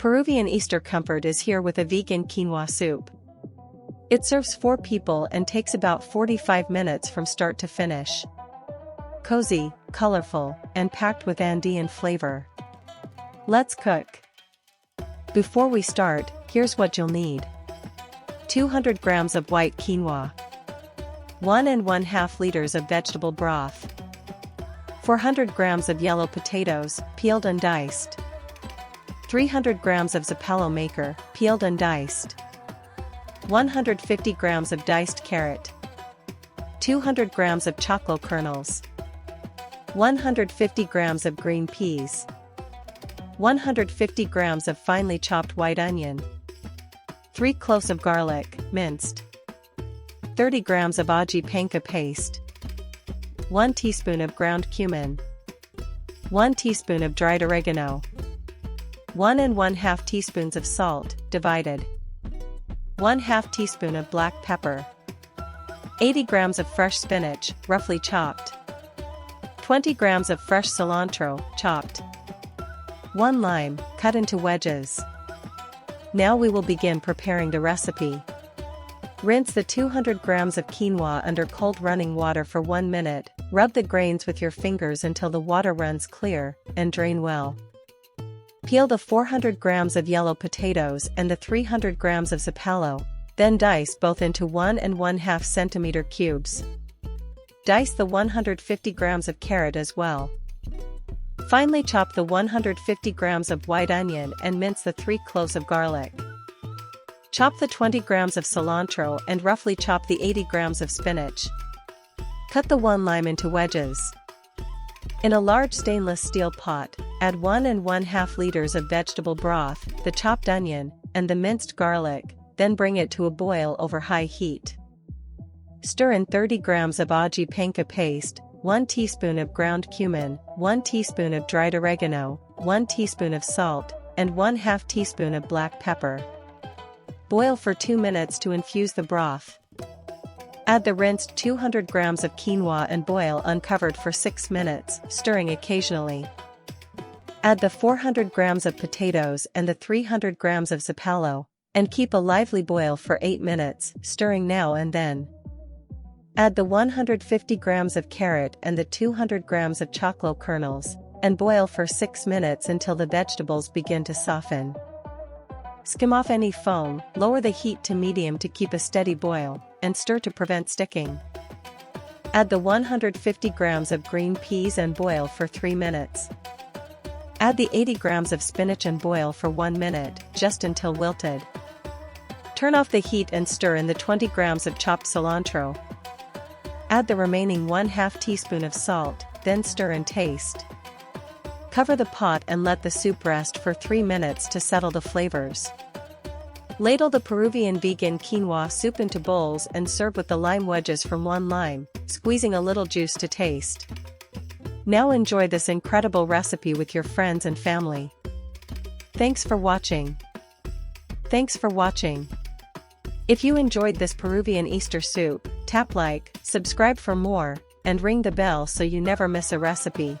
Peruvian Easter comfort is here with a vegan quinoa soup. It serves 4 people and takes about 45 minutes from start to finish. Cozy, colorful, and packed with Andean flavor. Let's cook. Before we start, here's what you'll need. 200 grams of white quinoa. 1 1/2 liters of vegetable broth. 400 grams of yellow potatoes, peeled and diced. 300 grams of zapallo macre, peeled and diced. 150 grams of diced carrot. 200 grams of choclo kernels. 150 grams of green peas. 150 grams of finely chopped white onion. 3 cloves of garlic, minced. 30 grams of panca paste. 1 teaspoon of ground cumin. 1 teaspoon of dried oregano. 1 1/2 teaspoons of salt, divided. 1/2 teaspoon of black pepper. 80 grams of fresh spinach, roughly chopped. 20 grams of fresh cilantro, chopped. 1 lime, cut into wedges. Now we will begin preparing the recipe. Rinse the 200 grams of quinoa under cold running water for 1 minute, rub the grains with your fingers until the water runs clear, and drain well. Peel the 400 grams of yellow potatoes and the 300 grams of zapallo, then dice both into 1 1/2 centimeter cubes. Dice the 150 grams of carrot as well. Finely chop the 150 grams of white onion and mince the 3 cloves of garlic. Chop the 20 grams of cilantro and roughly chop the 80 grams of spinach. Cut the 1 lime into wedges. In a large stainless steel pot, add 1 1/2 liters of vegetable broth, the chopped onion, and the minced garlic, then bring it to a boil over high heat. Stir in 30 grams of panca paste, 1 teaspoon of ground cumin, 1 teaspoon of dried oregano, 1 teaspoon of salt, and 1/2 teaspoon of black pepper. Boil for 2 minutes to infuse the broth. Add the rinsed 200 grams of quinoa and boil uncovered for 6 minutes, stirring occasionally. Add the 400 grams of potatoes and the 300 grams of zapallo, and keep a lively boil for 8 minutes, stirring now and then. Add the 150 grams of carrot and the 200 grams of choclo kernels, and boil for 6 minutes until the vegetables begin to soften. Skim off any foam, lower the heat to medium to keep a steady boil, and stir to prevent sticking. Add the 150 grams of green peas and boil for 3 minutes. Add the 80 grams of spinach and boil for 1 minute, just until wilted. Turn off the heat and stir in the 20 grams of chopped cilantro. Add the remaining 1/2 teaspoon of salt, then stir and taste. Cover the pot and let the soup rest for 3 minutes to settle the flavors. Ladle the Peruvian vegan quinoa soup into bowls and serve with the lime wedges from 1 lime, squeezing a little juice to taste. Now enjoy this incredible recipe with your friends and family. Thanks for watching. Thanks for watching. If you enjoyed this Peruvian Easter soup, tap like, subscribe for more, and ring the bell so you never miss a recipe.